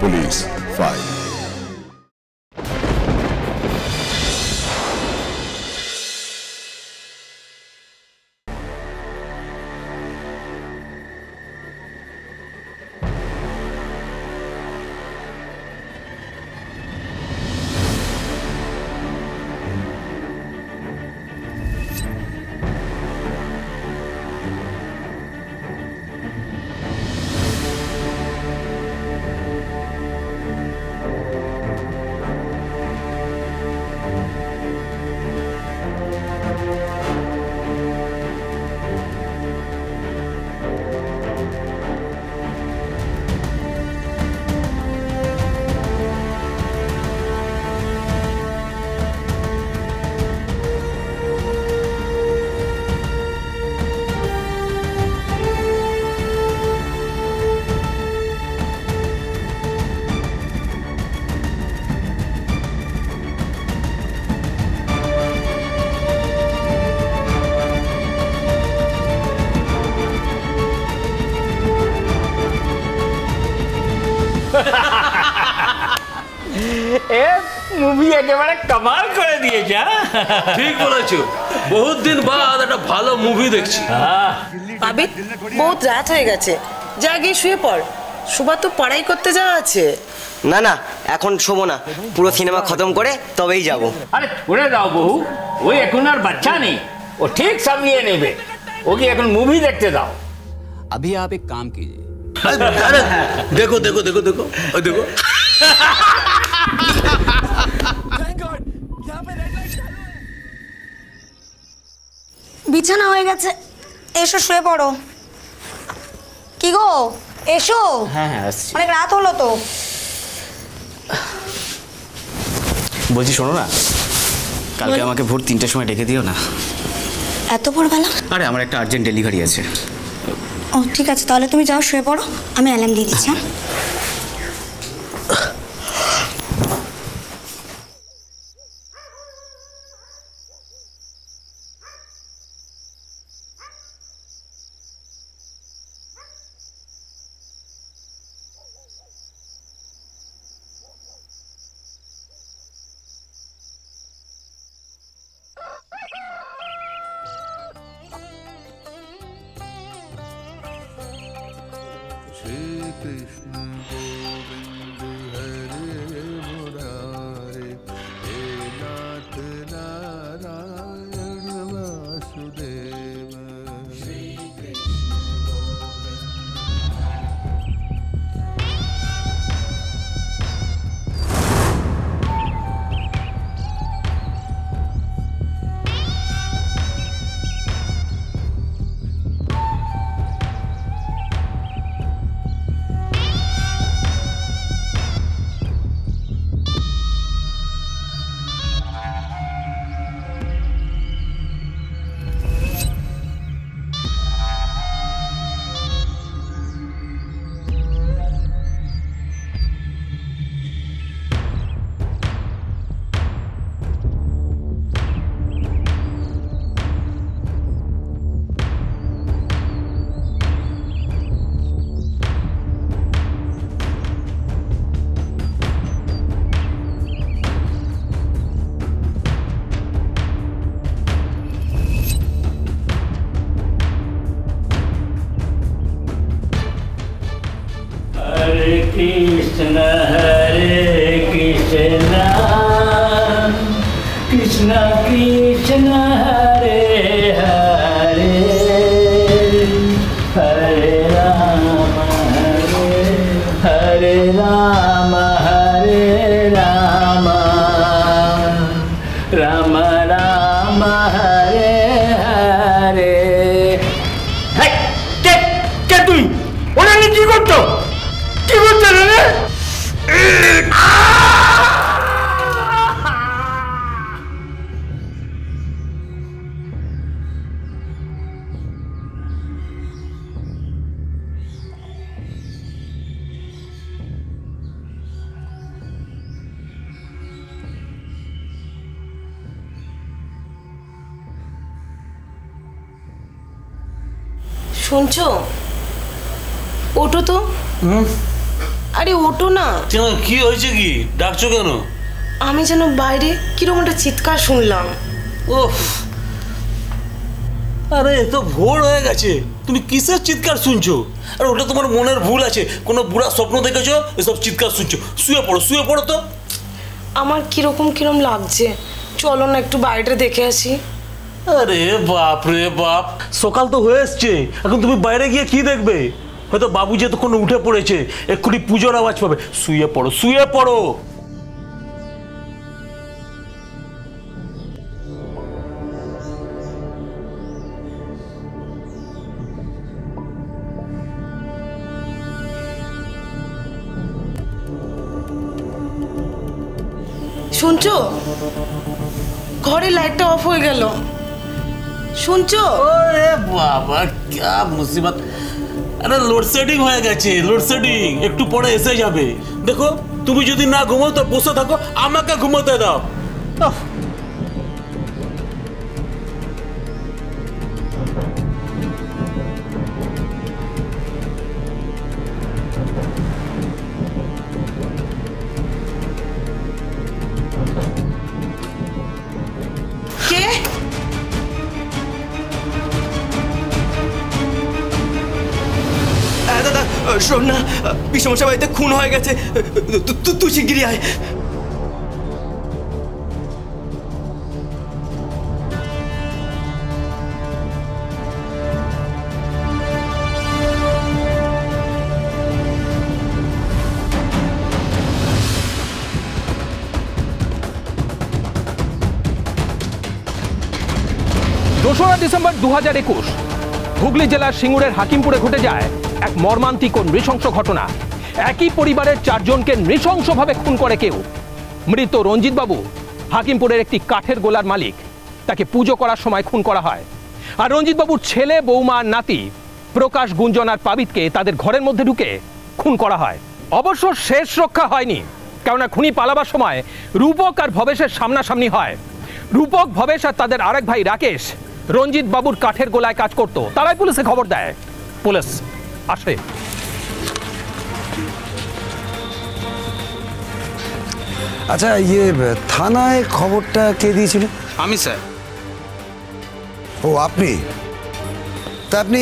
Police file. Movie একেবারে কামাল করে দিয়েছে। ঠিক বলেছো, বহুত দিন বাদ একটা ভালো মুভি দেখছি। আবিদ, বহুত রাত হয়ে গেছে, যা গিয়ে শুয়ে পড়। সুভা তো পড়াই করতে যাওয়া আছে। না না, এখন শোবো না, পুরো সিনেমা খতম করে তবেই যাব। আরে করে দাও বহু, ওই এখন আর বাচ্চা নেই, ও ঠিক সামলিয়ে নেবে। ওকে এখন মুভি দেখতে দাও। अभी आप एक काम कीजिए। अरे देखो देखो देखो देखो देखो বিছানা হয়ে গেছে, এসো শুয়ে পড়ো। কি গো, এসো। হ্যাঁ হ্যাঁ আসছি। অনেক রাত হলো তো। বলছি শোনো না, কালকে আমাকে ভোর 3টের সময় ডেকে দিও না। এত ভোরবেলা? আরে আমার একটা আর্জেন্ট ডেলিভারি আছে। ও ঠিক আছে, তাহলে তুমি যাও শুয়ে পড়ো, আমি অ্যালার্ম দিয়ে দিচ্ছি। कृष्ण कृष्ण कृष्ण हरे हरे हरे राम हरे राम राम राम हरे हरे। কে তুই? ওরা কি করতো? কি করতো রে? শুনছো? ওঠো তো। আরে ওঠো না। কেন, কি হয়েছে? কি ডাকছো কেন? আমি যেন বাইরে কিরকম একটা চিৎকার শুনলাম। ওহ, আরে তো ভোর হয়ে গেছে, তুমি কিসের চিৎকার শুনছো? আর ওটা তোমার মনের ভুল আছে, কোনো বুড়া স্বপ্ন দেখেছো এসব চিৎকার শুনছো। শুয়ে পড়ো তো। আমার কিরকম লাগছে, চলো না একটু বাইরে দেখে আসি। আরে বাপ রে বাপ, সকাল তো হয়ে এসছে, এখন তুমি বাইরে গিয়ে কি দেখবে? হয়তো বাবুজি এতক্ষণ উঠে পড়েছে, এক্ষুনি পুজোর আওয়াজ পাবে। শুয়ে পড়ো। শুনছো? ঘরের লাইটটা অফ হয়ে গেল, শুনছো? ওরে বাবা, কি মুসিবত! আরে লোডশেডিং হয়ে গেছে, লোডশেডিং একটু পরে এসে যাবে। দেখো, তুমি যদি না ঘুমাও তো বসে থাকো, আমাকে ঘুমোতে দাও। কে? দাদা শোন না, পিসমশাই বাড়িতে খুন হয়ে গেছে, তুই শিগগিরই আয়। দোসরা ডিসেম্বর 2021 হুগলি জেলার সিঙ্গুরের হাকিমপুরে ঘটে যায় এক মর্মান্তিক ও নৃশংস ঘটনা। একই পরিবারের 4 জনকে নৃশংসভাবে খুন করে কেউ। মৃত রঞ্জিত বাবু হাকিমপুরের একটি কাঠের গোলার মালিক, তাকে পুজো করার সময় খুন করা হয়। আর রঞ্জিত বাবুর ছেলে, বৌমা, নাতি প্রকাশ, গুঞ্জন আর পাবিতকে তাদের ঘরের মধ্যে ঢুকে খুন করা হয়। অবশ্য শেষ রক্ষা হয়নি, কেননা খুনি পালাবার সময় রূপক আর ভবেশের সামনাসামনি হয়। রূপক, ভবেশ আর তাদের আরেক ভাই রাকেশ রঞ্জিত বাবুর কাঠের গোলায় কাজ করত। তারাই পুলিশে খবর দেয়, পুলিশ আসে। আচ্ছা, থানায় খবরটা কে দিয়েছিল? আমি স্যার। ও, আপনি? তা আপনি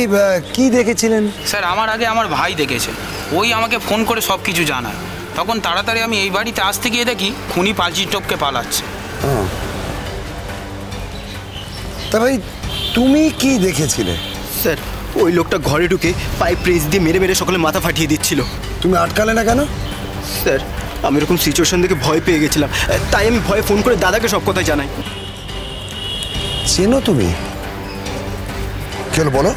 কি দেখেছিলেন? স্যার, আমার আগে আমার ভাই দেখেছে, ওই আমাকে ফোন করে সব কিছু জানায়। তখন তাড়াতাড়ি আমি এই বাড়িতে আসতে গিয়ে দেখি খুনি পালজি টপকে পালাচ্ছে। তা ভাই, তুমি কি দেখেছিলে? স্যার, ওই লোকটা ঘরে ঢুকে পাইপ প্রেস দিয়ে মেরে মেরে সকলে মাথা ফাটিয়ে দিচ্ছিল। তুমি আটকালে না কেন? স্যার, আমি এরকম সিচুয়েশন দেখে ভয় পেয়ে গেছিলাম, তাই আমি ভয়ে ফোন করে দাদাকে সব কথা জানাই। চেনো তুমি? কি হলো বলো?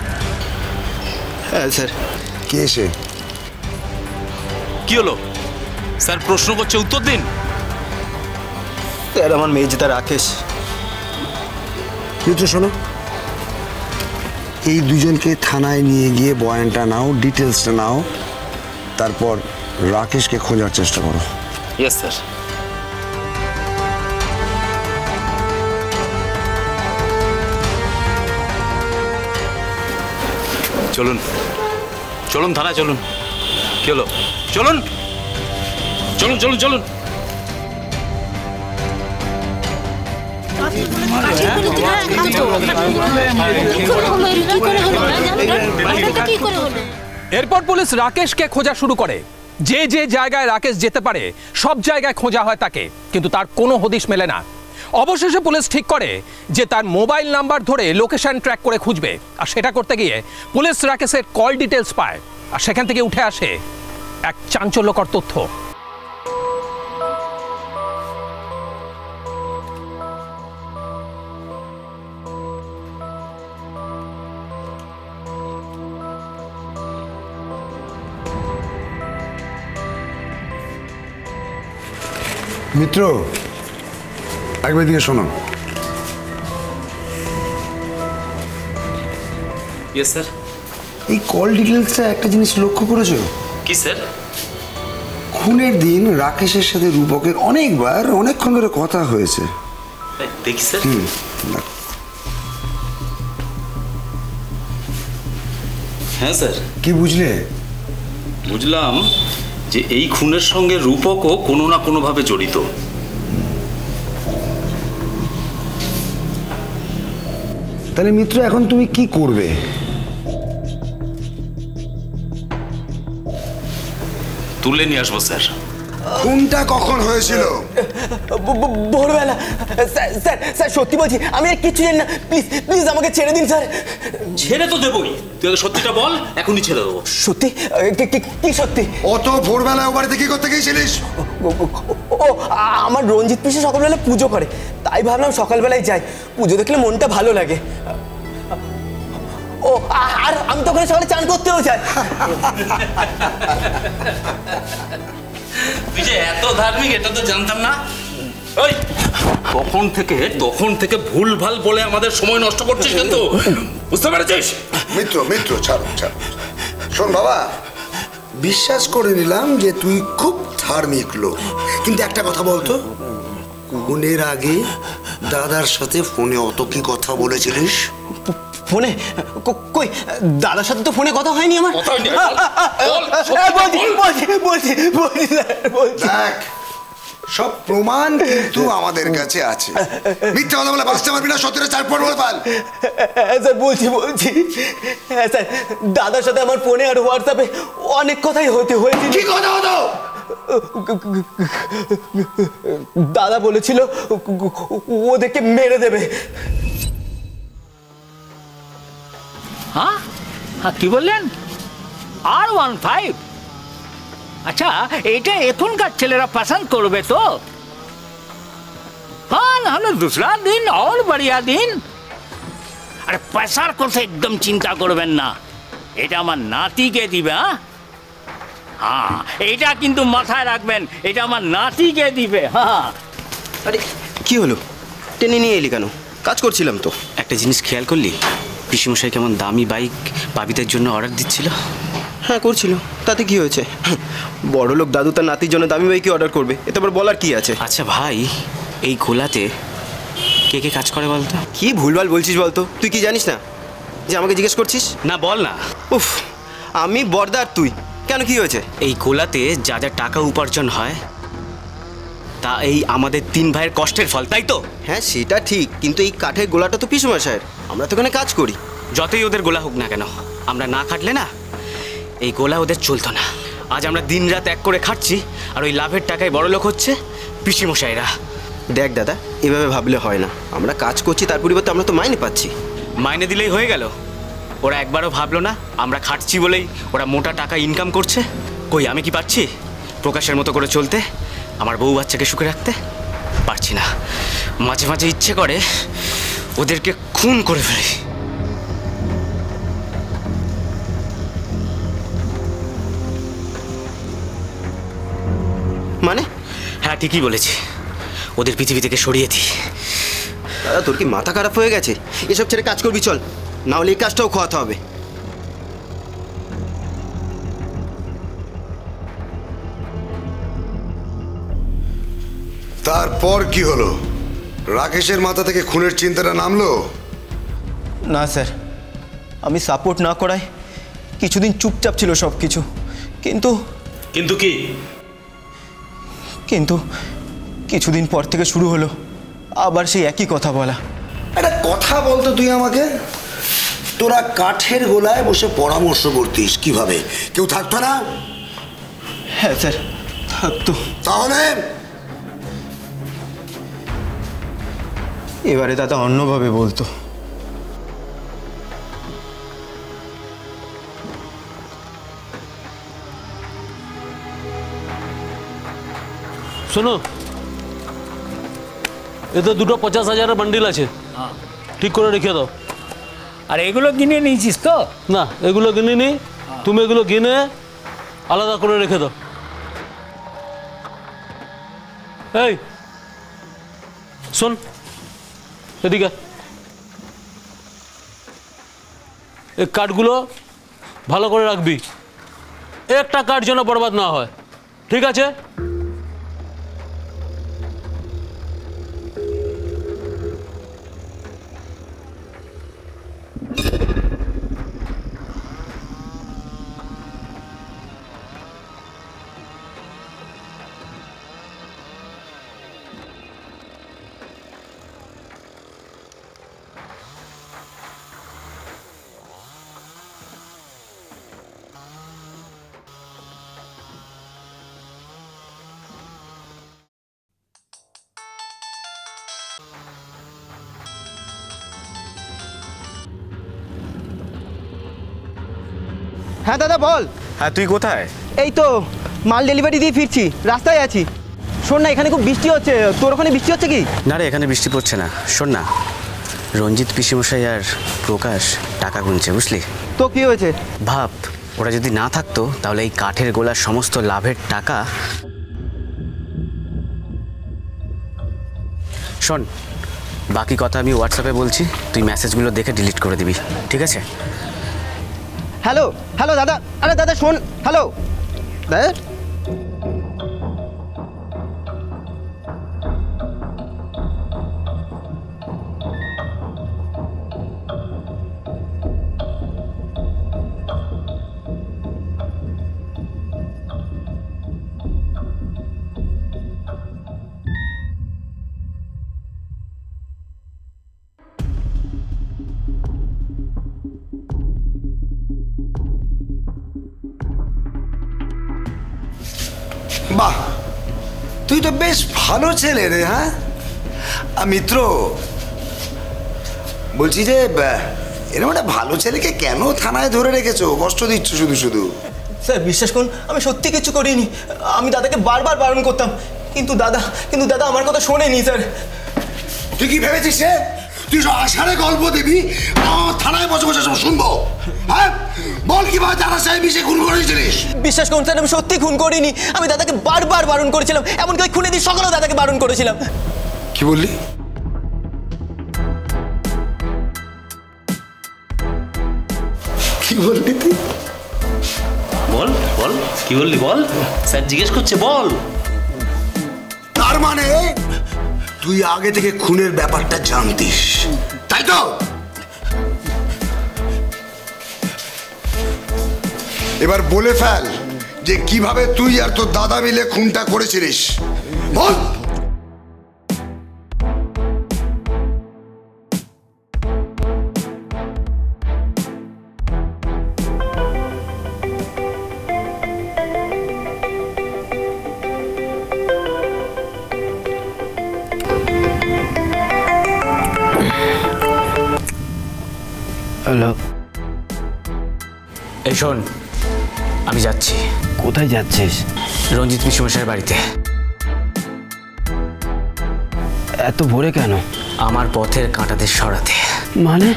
হ্যাঁ স্যার। কে সে? কি হলো স্যার? প্রশ্ন করছে, উত্তর দিন। স্যার, আমার মেয়ে রাকেশ। মিত্র শোনো, এই দুজনকে থানায় নিয়ে গিয়ে বয়ানটা নাও, ডিটেলসটা নাও, তারপর রাকেশকে খোঁজার চেষ্টা করো। Yes sir. চলুন চলুন থানায় চলুন। কি হলো? চলুন চলুন চলুন চলুন। এরপর পুলিশ রাকেশকে খোঁজা শুরু করে। যে যে জায়গায় রাকেশ যেতে পারে সব জায়গায় খোঁজা হয় তাকে, কিন্তু তার কোনো হদিশ মেলে না। অবশেষে পুলিশ ঠিক করে যে তার মোবাইল নাম্বার ধরে লোকেশন ট্র্যাক করে খুঁজবে। আর সেটা করতে গিয়ে পুলিশ রাকেশের কল ডিটেলস পায়, আর সেখান থেকে উঠে আসে এক চাঞ্চল্যকর তথ্য। মিত্র, একবার দিকে শোনো। Yes sir. এই কল ডিটেলসটা একটা জিনিস লক্ষ্য করেছো? কি স্যার? খুনের দিন রাকেশের সাথে রূপকের অনেকবার অনেকক্ষণ ধরে কথা হয়েছে। দেখি স্যার। হ্যাঁ স্যার। কি বুঝলে? বুঝলাম যে এই খুনের সঙ্গে রূপকও কোনো না কোনোভাবে জড়িত। তাহলে মিত্র, এখন তুমি কি করবে? তুলে নিয়ে আসবো স্যার। খুনটা কখন হয়েছিল? ভোরবেলা। স্যার স্যার স্যার সত্যি বলছি, আমি আর কিচ্ছু জানি না, প্লিজ প্লিজ আমাকে ছেড়ে দিন স্যার। ছেড়ে তো দেবই, তুই আগে সত্যিটা বল, এখনই ছেড়ে দেবো। সত্যি? কি সত্যি? অত ভোরবেলায় ও বাড়িতে কি করতে গিয়েছিলিস? ও আমার রঞ্জিত পিসি সকালবেলা পুজো করে, তাই ভাবলাম সকালবেলায় যাই, পুজো দেখলে মনটা ভালো লাগে। ও আর আমি তো ওখানে সকালে চান করতেও যাই। তুই যে এত ধার্মিক এটা তো জানতাম না। ওই তখন থেকে ভুল ভাল বলে আমাদের সময় নষ্ট করছিস, কিন্তু বুঝতে পেরেছিস? মিত্র মিত্র ছাড়ো ছাড়ো। শোন বাবা, বিশ্বাস করে নিলাম যে তুই খুব ধার্মিক লোক, কিন্তু একটা কথা বলতো, খুনের আগে দাদার সাথে ফোনে অত কি কথা বলেছিলিস? ফোনে? কই, দাদার সাথে তো ফোনে কথা হয়নি আমার। দেখ, সব প্রমাণ কিন্তু আমাদের কাছে আছে। মিথ্যা কথা বলে বাঁচতে পারবি না, সত্যিটা চারপট বলে পাল। স্যার বলছি হ্যাঁ স্যার, দাদার সাথে আমার ফোনে আর হোয়াটসঅ্যাপে অনেক কথাই হয়েছে। কি কথা হতো? দাদা বলেছিল ওদেরকে মেরে দেবে। হ্যাঁ হ্যাঁ, কি বললেন? R15? अच्छा এটা এখনকার ছেলেরা পছন্দ করবে তো? হ্যাঁ, নাহলে दूसरा दिन और बढ़िया दिन। আরে পয়সার কথা একদম চিন্তা করবেন না, এটা আমার নাতিকে দিবে। হ্যাঁ, এটা কিন্তু মাথায় রাখবেন, এটা আমার নাতিকে দিবে। হ্যাঁ। আরে কি হলো, টেনে নিয়ে এলি কেন? কাজ করছিলাম তো। একটা জিনিস খেয়াল করলি, পিসিমশাই কেমন দামি বাইক বাবিদের জন্য অর্ডার দিচ্ছিল? হ্যাঁ করছিল, তাতে কি হয়েছে? বড় লোক দাদু তার নাতির জন্য দামি বাইকই অর্ডার করবে, এতে আবার বলার কি আছে? আচ্ছা ভাই, এই গোলাতে কে কে কাজ করে বলতো? কি ভুলভাল বলছিস বলতো? তুই কি জানিস না যে আমাকে জিজ্ঞেস করছিস? না বল না। উফ, আমি বর্দার, তুই কেন, কি হয়েছে? এই গোলাতে যা যা টাকা উপার্জন হয় তা এই আমাদের 3 ভাইয়ের কষ্টের ফল, তাই তো? হ্যাঁ সেটা ঠিক, কিন্তু এই কাঠের গোলাটা তো পিসুমশায়ের, আমরা তো ওখানে কাজ করি। যতই ওদের গোলা হোক না কেন, আমরা না খাটলে না এই গোলা ওদের চলতো না। আজ আমরা দিন রাত এক করে খাচ্ছি, আর ওই লাভের টাকায় বড় লোক হচ্ছে পিসিমশাইরা। দেখ দাদা, এভাবে ভাবলে হয় না, আমরা কাজ করছি, তার পরিবর্তে আমরা তো মাইনে পাচ্ছি। মাইনে দিলেই হয়ে গেল? ওরা একবারও ভাবলো না আমরা খাটছি বলেই ওরা মোটা টাকা ইনকাম করছে? কই, আমি কি পারছি প্রকাশের মতো করে চলতে, আমার বউ বাচ্চাকে সুখে রাখতে? পারছি না। মাঝে মাঝে ইচ্ছে করে ওদেরকে খুন করে ফেলি। মানে? হ্যাঁ ঠিকই বলেছি, ওদের পৃথিবী থেকে সরিয়ে দিই। দাদা তোর কি মাথা খারাপ হয়ে গেছে? এসব ছেড়ে কাজ করবি চল, না হলে এই কাজটাও খোয়াতে হবে। তারপর কি হলো? রাকেশের মাথা থেকে খুনের চিন্তাটা নামলো? না স্যার, আমি সাপোর্ট না করায় কিছুদিন চুপচাপ ছিল সব কিছু, কিন্তু কি? কিন্তু কিছুদিন পর থেকে শুরু হলো আবার সেই একই কথা বলা। একটা কথা বলতো তুই আমাকে, তোরা কাঠের গোলায় বসে পরামর্শ করতিস কিভাবে? কেউ থাকতো না? হ্যাঁ স্যার থাকতো। তাহলে এবারে দাদা অন্যভাবে বলতো। শোনো, এতে দুটো 50,000-এর বান্ডিল আছে, ঠিক করে রেখে দাও। আর এগুলো কিনে নিয়েছিস তো? না, এগুলো কিনে নি, তুমি এগুলো কিনে আলাদা করে রেখে দাও। এই শোন, এদিকে এই কার্ডগুলো ভালো করে রাখবি, একটা কার্ড যেন বরবাদ না হয়, ঠিক আছে? হ্যাঁ দাদা বল। হ্যাঁ তুই কোথায়? এই তো মাল ডেলিভারি দিয়ে ফিরছি, রাস্তায় আছি। শোন না, এখানে খুব বৃষ্টি হচ্ছে, তোর ওখানে বৃষ্টি হচ্ছে কি? না রে, এখানে বৃষ্টি পড়ছে না। শোন না, রঞ্জিত পিসিমশাই আর প্রকাশ টাকা গুনছে, বুঝলি? তো কি হয়েছে? ভাব, ওরা যদি না থাকতো তাহলে এই কাঠের গোলার সমস্ত লাভের টাকা। শোন, বাকি কথা আমি হোয়াটসঅ্যাপে বলছি, তুই মেসেজগুলো দেখে ডিলিট করে দিবি, ঠিক আছে? হ্যালো হ্যালো দাদা, আরে দাদা শোন, হ্যালো দাদা। বাহ, তুই তো বেশ ভালো ছেলে রে। হ্যাঁ মিত্র, বলছি যে এরকম একটা ভালো ছেলেকে কেন থানায় ধরে রেখেছো? কষ্ট দিচ্ছ শুধু শুধু। স্যার বিশ্বাস করুন, আমি সত্যি কিছু করিনি। আমি দাদাকে বারবার বারণ করতাম, কিন্তু দাদা আমার কথা শোনেনি স্যার। তুই কি ভেবেছিস রে? তুই সব আষাঢ়ে গল্প দিবি, আমার থানায় বসে বসে সব শুনবো? হ্যাঁ বল, কিভাবে দাদা সাহেব এসে খুন করেছিলিস? বিশ্বাস করুন স্যার, আমি সত্যি খুন করিনি। আমি দাদাকে বারবার বারণ করেছিলাম, এমনকি ওই খুনে দিয়ে সকালেও দাদাকে বারণ করেছিলাম। কি বললি? কি বললি তুই? বল বল, কি বললি বল, স্যার জিজ্ঞেস করছে, বল। তার মানে তুই আগে থেকে খুনের ব্যাপারটা জানতিস, তাই তো? এবার বলে ফেল যে কিভাবে তুই আর তোর দাদা মিলে খুনটা করেছিলিস, বল। হ্যালো, এই শোন, আমি যাচ্ছি। কোথায় যাচ্ছিস? রঞ্জিত পিসিমশাইয়ের বাড়িতে। এত ভোরে কেন? আমার পথের কাঁটাদের সরাতে। মানে?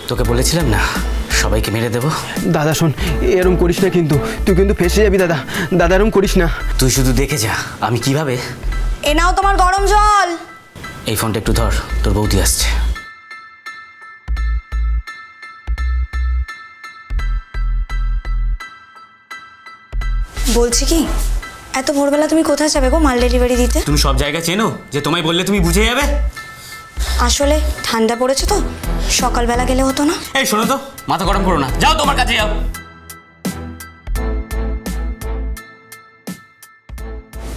তোকে বলেছিলাম না সবাইকে মেরে দেবো। দাদা শোন, এরম করিস না কিন্তু, তুই কিন্তু ফেসে যাবি দাদা। দাদা এরম করিস না। তুই শুধু দেখে যা আমি কিভাবে। এ নাও তোমার গরম জল। এই ফোনটা একটু ধর, তোর বৌদি আসছে। বলছি কি, এত ভোরবেলা তুমি কোথায় যাবে গো মাল ডেলিভারি দিতে? তুমি সব জায়গা চেনো যে তোমায় বললে তুমি বুঝে যাবে? আসলে ঠান্ডা পড়েছে তো, সকালবেলা গেলে হতো না? এই শোনো তো, মাথা গরম করো না, যাও তোমার কাছে যাও।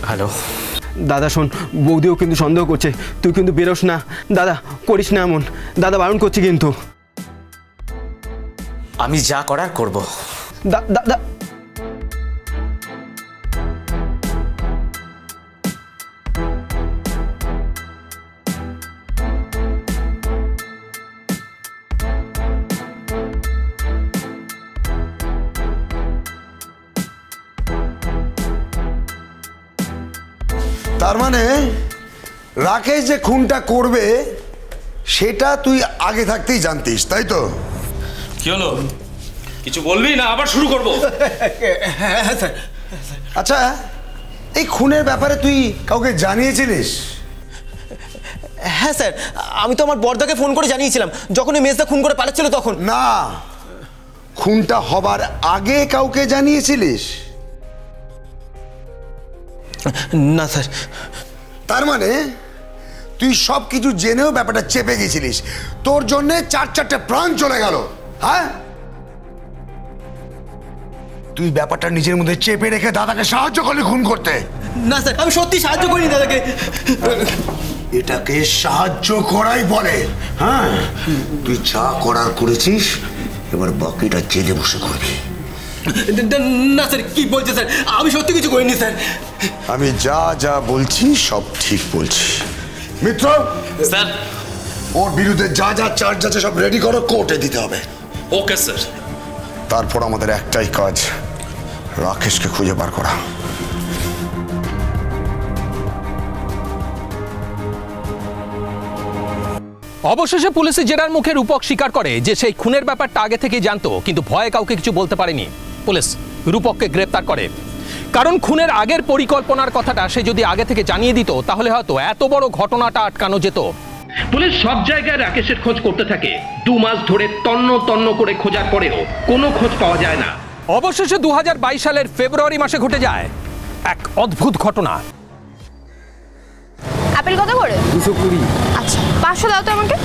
হ্যালো দাদা শোন, বৌদিও কিন্তু সন্দেহ করছে, তুই কিন্তু বেরোস না দাদা, করিস না এমন। দাদা বারণ করছি কিন্তু। আমি যা করার করব। দাদা তার মানে রাকেশ যে খুনটা করবে সেটা তুই আগে থাকতেই জানতিস, তাই তো? কি হলো, কিছু বলবি না আবার শুরু করবো? হ্যাঁ স্যার। আচ্ছা, এই খুনের ব্যাপারে তুই কাউকে জানিয়েছিলিস? হ্যাঁ স্যার, আমি তো আমার বড়দাকে ফোন করে জানিয়েছিলাম যখন এই মেজদা খুন করে পালাচ্ছিল তখন। না, খুনটা হবার আগে কাউকে জানিয়েছিলিস? না স্যার। তার মানে তুই সব কিছু জেনেও ব্যাপারটা চেপে গেছিলিস, তোর জন্য 4-4টে প্রাণ চলে গেল। হ্যাঁ, তুই ব্যাপারটা নিজের মধ্যে চেপে রেখে দাদাকে সাহায্য করলি খুন করতে। না স্যার, আমি সত্যি সাহায্য করিনি দাদাকে। এটাকে সাহায্য করাই বলে। হ্যাঁ, তুই যা করার করেছিস, এবার বাকিটা জেলে বসে করবি। না স্যার, কি বলছে স্যার? আমি সত্যি কিছু করিনি স্যার। আমি যা যা বলছি সব ঠিক বলছি। মিত্র স্যার, ওর বিরুদ্ধে যা যা চার্জ আছে সব রেডি করো, কোর্টে দিতে হবে। Okay sir. তারপর আমাদের একটাই কাজ, রাকেশকে খুঁজে বার করা। অবশেষে পুলিশের জেরার মুখে রূপক স্বীকার করে যে সেই খুনের ব্যাপারটা আগে থেকে জানতো, কিন্তু ভয়ে কাউকে কিছু বলতে পারেনি। পুলিশ রূপককে গ্রেপ্তার করে, কারণ খুনের আগের পরিকল্পনার কথাটা সে যদি আগে থেকে জানিয়ে দিত তাহলে হয়তো এত বড় ঘটনাটা আটকানো যেত। পুলিশ সব জায়গায় রাকেশের খোঁজ করতে থাকে। 2 মাস ধরে তন্ন তন্ন করে খোঁজার পরেও কোনো খোঁজ পাওয়া যায় না। অবশেষে 2022 সালের ফেব্রুয়ারি মাসে ঘটে যায় এক অদ্ভুত ঘটনা। আপেল কত করে? 220। আচ্ছা 500 দাও তো আমাকে।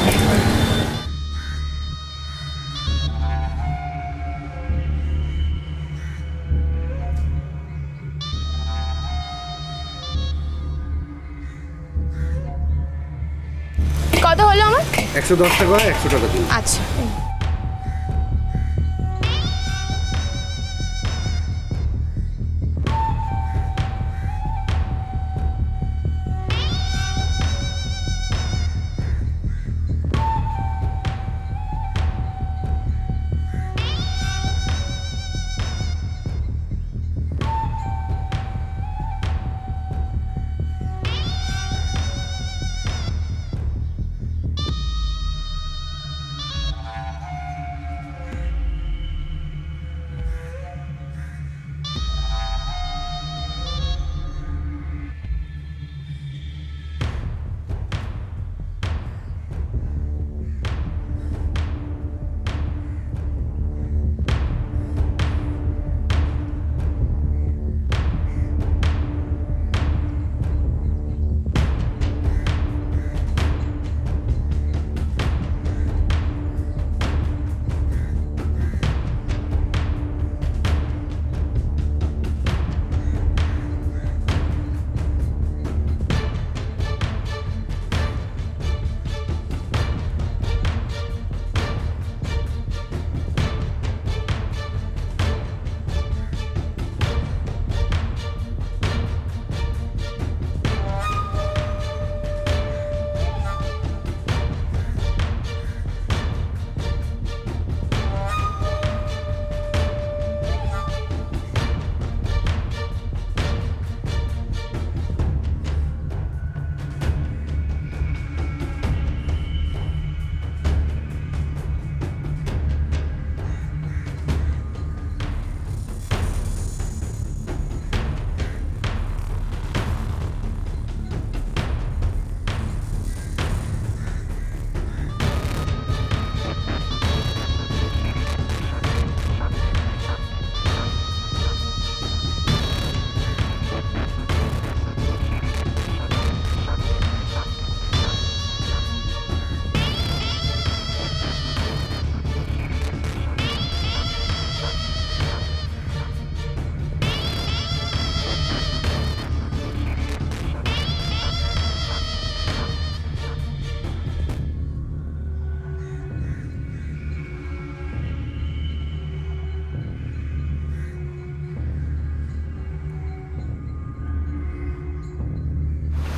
কত হলো আমার? 110 টাকা, 100 টাকা দিন। আচ্ছা।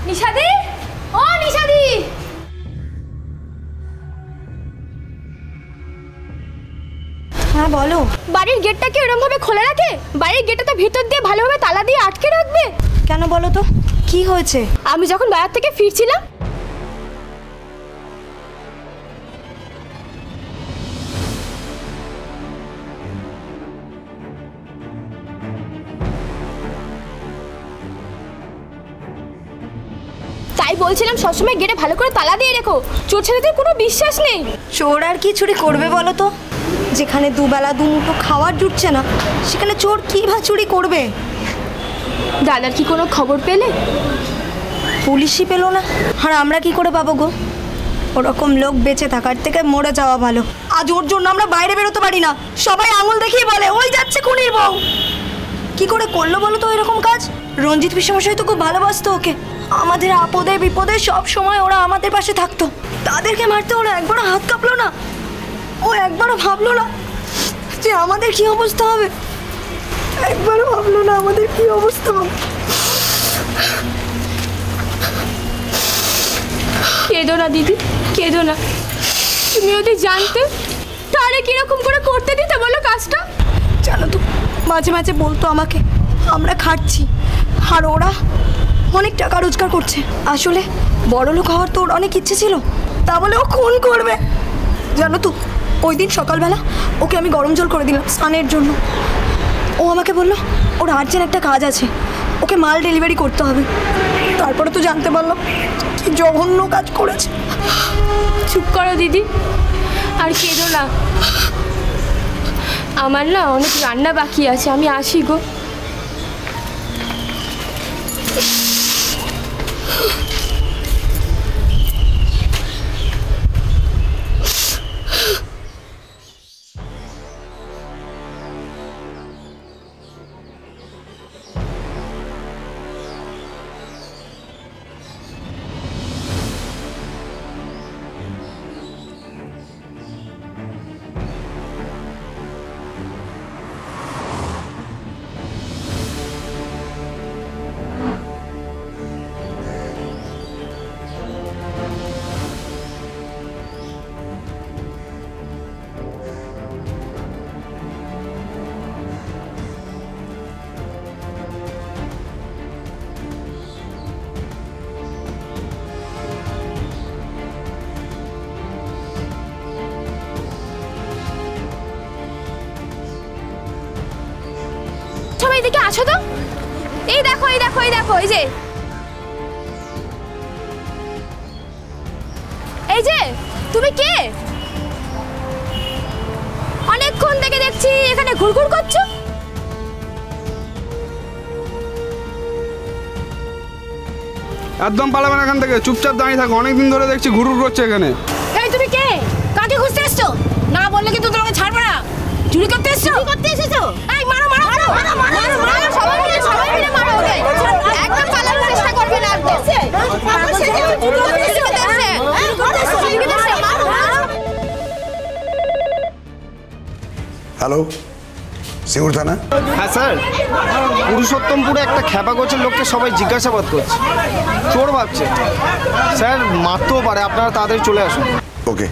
নিশাদি, ও নিশাদি, হ্যাঁ বলো। বাড়ির গেটটা কি এরকম ভাবে খোলা রাখে? বাড়ির গেটটা তো ভিতর দিয়ে ভালোভাবে তালা দিয়ে আটকে রাখবে। কেন বলো তো, কি হয়েছে? আমি যখন বাইরে থেকে ফিরছিলাম তাই বলছিলাম সবসময় গেটে ভালো করে তালা দিয়ে রেখো, চোর ছেলেদের কোনো বিশ্বাস নেই। চোর আর কি চুরি করবে বলো তো? যেখানে দুবেলা দুমুঠো খাওয়ার জুটছে না সেখানে চোর কি বা চুরি করবে? দাদার কি কোনো খবর পেলে? পুলিশই পেলো না, আর আমরা কি করে পাবো গো? ওরকম লোক বেঁচে থাকার থেকে মরে যাওয়া ভালো। আজ ওর জন্য আমরা বাইরে বেরোতে পারি না, সবাই আঙুল দেখিয়ে বলে ওই যাচ্ছে খুনির বউ। কি করে করলো বলো তো এরকম কাজ? রঞ্জিত পিসেমশাই তো খুব ভালোবাসতো ওকে, আমাদের আপদে বিপদে সব সময় ওরা আমাদের পাশে থাকতো। তাদেরকে মারতে ওরা একবারও হাত কাঁপলো না, ও একবারও ভাবলো না যে আমাদের কি অবস্থা হবে? একবারও ভাবলো না আমাদের কি অবস্থা হবে। কেঁদো না দিদি, কেঁদো না। তুমি যদি জানতে তাহলে কিরকম করে করতে দিতে বলো কাজটা। জানো তো মাঝে মাঝে বলতো আমাকে আমরা খাচ্ছি আর ওরা অনেক টাকা রোজগার করছে। আসলে বড়লোক হওয়ার তো ওর অনেক ইচ্ছে ছিল, তা বলে ও খুন করবে। জানো তো ওই দিন সকালবেলা ওকে আমি গরম জল করে দিলাম স্নানের জন্য। ও আমাকে বলল ওর আর্জেন্ট একটা কাজ আছে, ওকে মাল ডেলিভারি করতে হবে। তারপরে তো জানতে পারলাম কি জঘন্য কাজ করেছে। চুপ করো দিদি, আর কেঁদো না। আমার না অনেক রান্না বাকি আছে, আমি আসি গো। সবাই এদিকে আসো তো। এই দেখো, এই দেখো, এই দেখো, এই যে, এই যে, তুমি কে? অনেকক্ষণ থেকে দেখছি এখানে ঘুরঘুর করছো। একদম পালাবেন এখান থেকে, চুপচাপ দাঁড়িয়ে থাকো। অনেকদিন ধরে দেখছি ঘুরঘুর করছে এখানে। এই তুমি কে? কাকে খুঁজতে এসছো? না বললে কিন্তু তোমাকে ছাড়বো না। চুরি করতে এসছো? চুরি করতে এসেছো? এই মারো মারো মারো মারো মারো মারো, সবাই মিলে মারো ওকে। একদম পালানোর চেষ্টা করবে না একদম। হ্যালো, সিঙ্গুর থানা? হ্যাঁ স্যার, পুরুষোত্তমপুরে একটা খ্যাপা গোছের লোককে সবাই জিজ্ঞাসাবাদ করছে, চোর ভাবছে। স্যার মারতেও পারে, আপনারা তাড়াতাড়ি চলে আসুন। ওকে,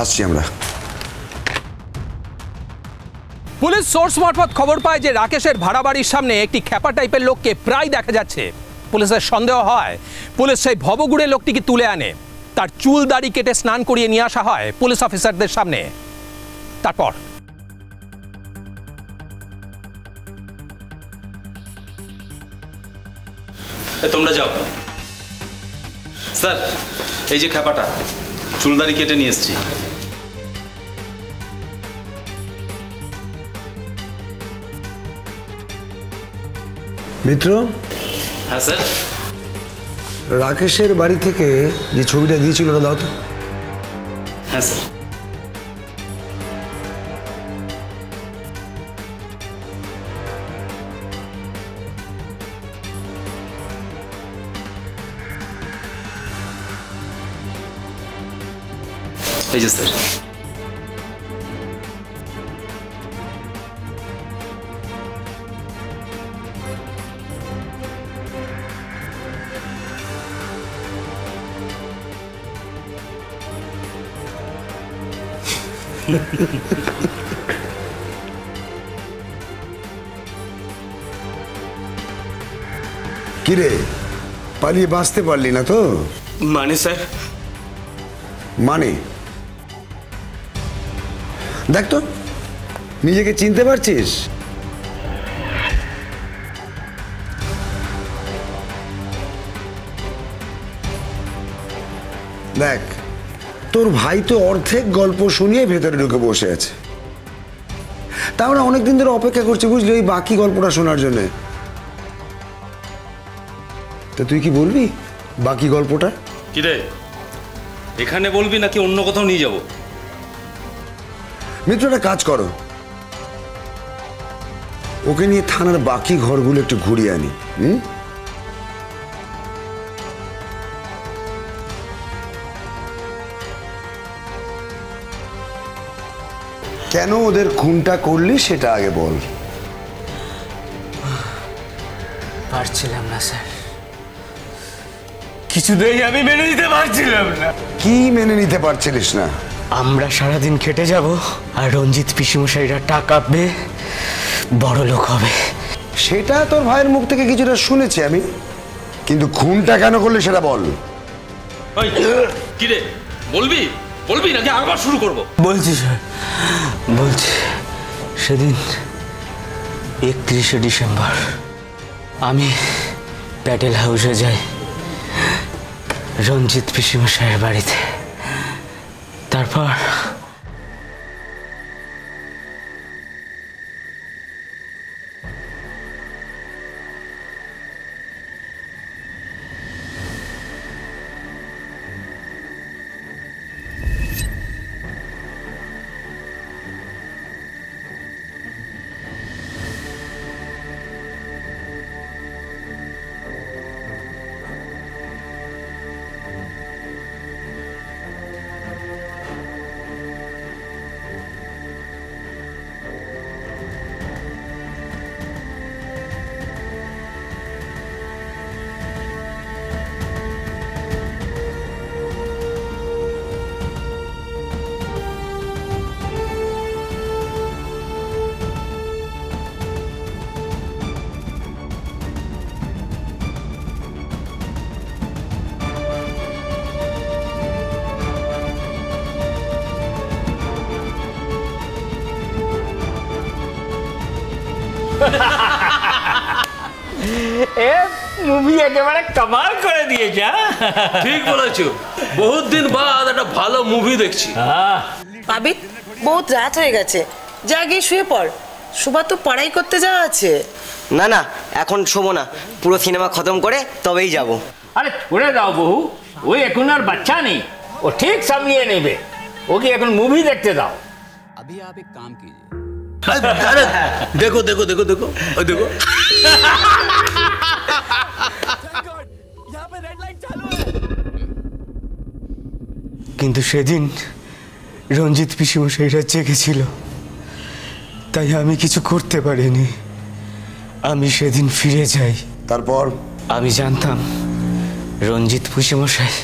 আসছি আমরা। পুলিশ সোর্স মারফত খবর পায় যে রাকেশের ভাড়া বাড়ির সামনে একটি খ্যাপা টাইপের লোককে প্রায় দেখা যাচ্ছে। পুলিশের সন্দেহ হয় পুলিশ সেই ভবগুড়ে লোকটিকে তুলে আনে, তার চুল দাড়ি কেটে স্নান করিয়ে নিয়ে আসা হয় পুলিশ অফিসারদের সামনে। তারপর তোমরা যাও। স্যার, এই যে খ্যাপাটা, চুলদারি কেটে নিয়ে এসছি। মিত্র। হ্যাঁ স্যার। রাকেশের বাড়ি থেকে যে ছবিটা দিয়েছিল ওটা দাও তো। হ্যাঁ স্যার। এই যে স্যার। কিরে, পালিয়ে বাঁচতে পারলি না তো? মানে স্যার? মানে দেখ তো, নিজেকে চিনতে পারছিস? দেখ, তোর ভাই তো অর্ধেক গল্প শুনিয়ে ভেতরে ঢুকে বসে আছে। তা আমরা অনেকদিন ধরে অপেক্ষা করছি, বুঝলি, ওই বাকি গল্পটা শোনার জন্য। তা তুই কি বলবি বাকি গল্পটা? কি রে, এখানে বলবি নাকি অন্য কোথাও নিয়ে যাব? মিত্র, একটা কাজ করো, ওকে নিয়ে থানার বাকি ঘরগুলো একটু ঘুরিয়ে আনি। কেন ওদের খুনটা করলি সেটা আগে বল। পারছিলাম না স্যার। কিছুতেই আমি মেনে নিতে পারছিলাম না। কি মেনে নিতে পারছিলিস না? আমরা সারাদিন খেটে যাব আর রঞ্জিত পিসিমশাইরা টাকা পেয়ে বড় লোক হবে। সেটা তোর ভাইয়ের মুখ থেকে কিছুটা শুনেছি আমি, কিন্তু খুনটা কেন করলে সেটা বল। কি রে, বলবি বলবি নাকি আবার শুরু করব? বলছি স্যার, বলছি। সেদিন 31শে ডিসেম্বর আমি প্যাটেল হাউসে যাই রঞ্জিত পিসিমশাইয়ের বাড়িতে। তারপর মুভি একেবারে কামাল করে দিয়েছে। ঠিক বলেছো, বহুত দিন বাদ একটা ভালো মুভি দেখছি। আবির, বহুত রাত হয়ে গেছে, যা গিয়ে শুয়ে পড়। সুভা তো পড়াই করতে যাওয়া আছে। না না, এখন শোবো না, পুরো সিনেমা খতম করে তবেই যাব। আরে করে দাও বহু, ওই এখন আর বাচ্চা নেই, ও ঠিক সামলিয়ে নেবে। ওকে এখন মুভি দেখতে দাও। अभी आप एक काम कीजिए। দেখো দেখো দেখো দেখো ওই দেখো। কিন্তু সেদিন রঞ্জিত পিসিমশাইরা জেগেছিল, তাই আমি কিছু করতে পারিনি। আমি সেদিন ফিরে যাই। তারপর আমি জানতাম রঞ্জিত পিসিমশাই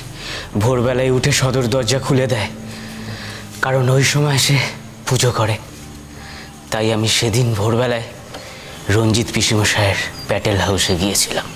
ভোরবেলায় উঠে সদর দরজা খুলে দেয়, কারণ ওই সময় সে পুজো করে। তাই আমি সেদিন ভোরবেলায় রঞ্জিত পিসিমশাইয়ের প্যাটেল হাউসে গিয়েছিলাম।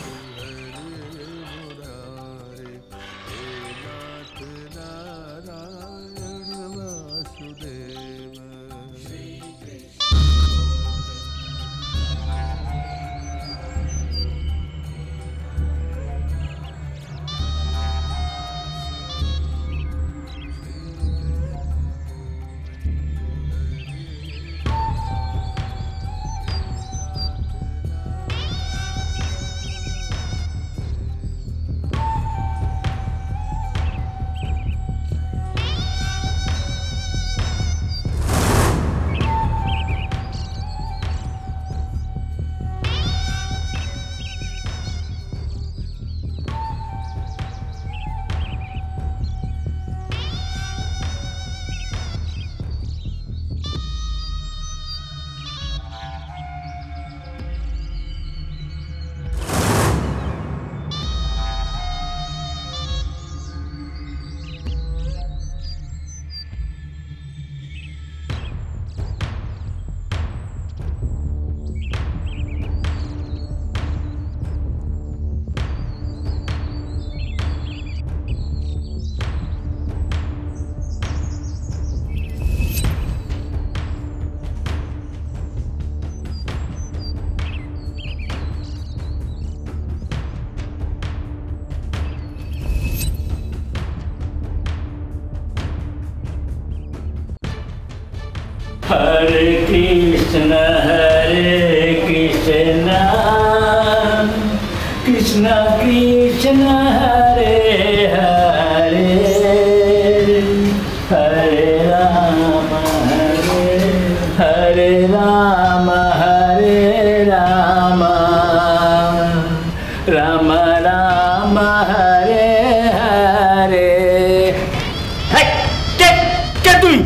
हरे कृष्ण कृष्ण कृष्ण हरे हरे हरे राम हरे राम राम राम हरे हरे। কে তুই?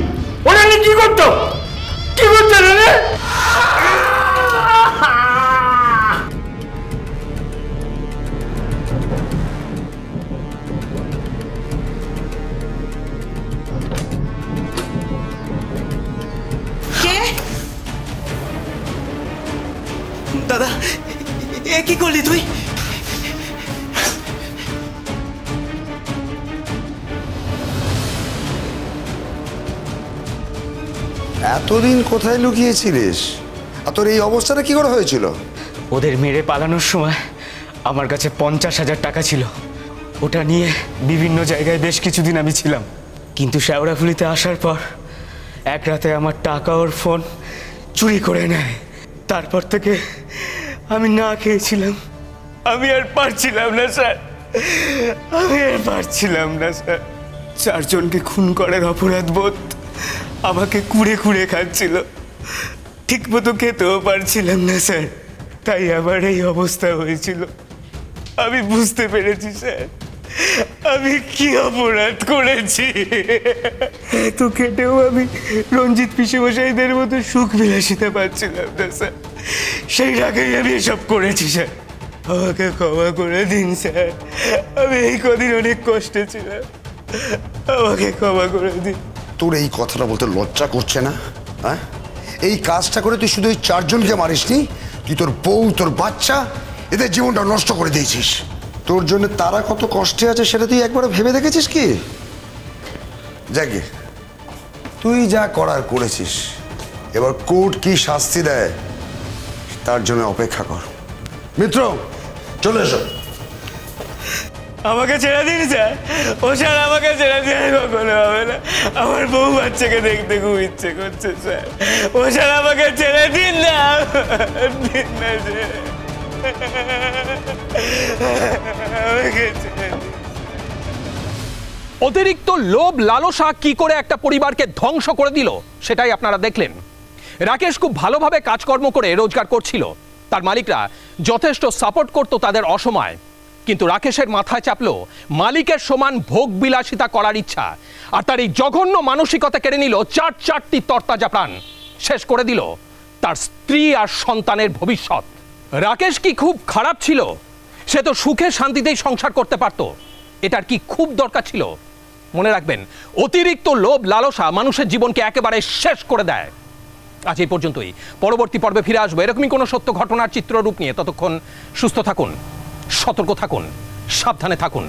ওরা কি করতো? কি করতো রে? এতদিন কোথায় লুকিয়েছিলিস? আর তোর এই অবস্থাটা কি করে হয়েছিল? ওদের মেরে পালানোর সময় আমার কাছে 50,000 টাকা ছিল। ওটা নিয়ে বিভিন্ন জায়গায় বেশ কিছুদিন আমি ছিলাম, কিন্তু শেওড়াফুলিতে আসার পর এক রাতে আমার টাকা ওর ফোন চুরি করে নেয়। তারপর থেকে আমি না খেয়েছিলাম। আমি আর পারছিলাম না স্যার, আমি আর পারছিলাম না স্যার। 4 জনকে খুন করার অপরাধ বোধ আমাকে কুড়ে কুড়ে খাচ্ছিল। ঠিক মতো খেতেও পারছিলাম না স্যার, তাই আমার এই অবস্থা হয়েছিল। আমি বুঝতে পেরেছি স্যার, আমি কি অপরাধ করেছি। এত খেটেও আমি রঞ্জিত পিসেমশাইদের মতো সুখ বিলাসিতা পাচ্ছিলাম না স্যার। সেই রাগেই আমি এসব করেছি স্যার। আমাকে ক্ষমা করে দিন স্যার, আমি এই কদিন অনেক কষ্টে ছিলাম, আমাকে ক্ষমা করে দিন। তোর এই কথাটা বলতে লজ্জা করছে না? হ্যাঁ, এই কাজটা করে তুই শুধু ওই 4 জনকে মারিসনি, তুই তোর বউ, তোর বাচ্চা, এদের জীবনটা নষ্ট করে দিয়েছিস। তোর জন্য তারা কত কষ্টে আছে সেটা তুই একবার ভেবে দেখেছিস কি? যাকে তুই যা করার করেছিস, এবার কোর্ট কি শাস্তি দেয় তার জন্য অপেক্ষা কর। মিত্র, চলে এসো। আমাকে ছেড়ে দিন স্যার, ও স্যার আমাকে ছেড়ে দিয়ে কখনো হবে না। আমার বউ বাচ্চাকে দেখতে খুব ইচ্ছে করছে স্যার, ও স্যার আমাকে ছেড়ে দিন না, দিন না স্যার, আমাকে ছেড়ে দিন। অতিরিক্ত লোভ লালসা কি করে একটা পরিবারকে ধ্বংস করে দিল সেটাই আপনারা দেখলেন। রাকেশ খুব ভালোভাবে কাজকর্ম করে রোজগার করছিল, তার মালিকরা যথেষ্ট সাপোর্ট করত তাদের অসময়, কিন্তু রাকেশের মাথায় চাপলো মালিকের সমান ভোগ বিলাসিতা করার ইচ্ছা, আর তার এই জঘন্য মানসিকতা কেড়ে নিল 4টি তরতাজা প্রাণ, শেষ করে দিল তার স্ত্রী আর সন্তানের ভবিষ্যৎ। রাকেশ কি খুব খারাপ ছিল? সে তো সুখে শান্তিতেই সংসার করতে পারত, এটার কি খুব দরকার ছিল? মনে রাখবেন, অতিরিক্ত লোভ লালসা মানুষের জীবনকে একেবারে শেষ করে দেয়। আজ এই পর্যন্তই, পরবর্তী পর্বে ফিরে আসবো এরকমই কোনো সত্য ঘটনার চিত্ররূপ নিয়ে। ততক্ষণ সুস্থ থাকুন, সতর্ক থাকুন, সাবধানে থাকুন।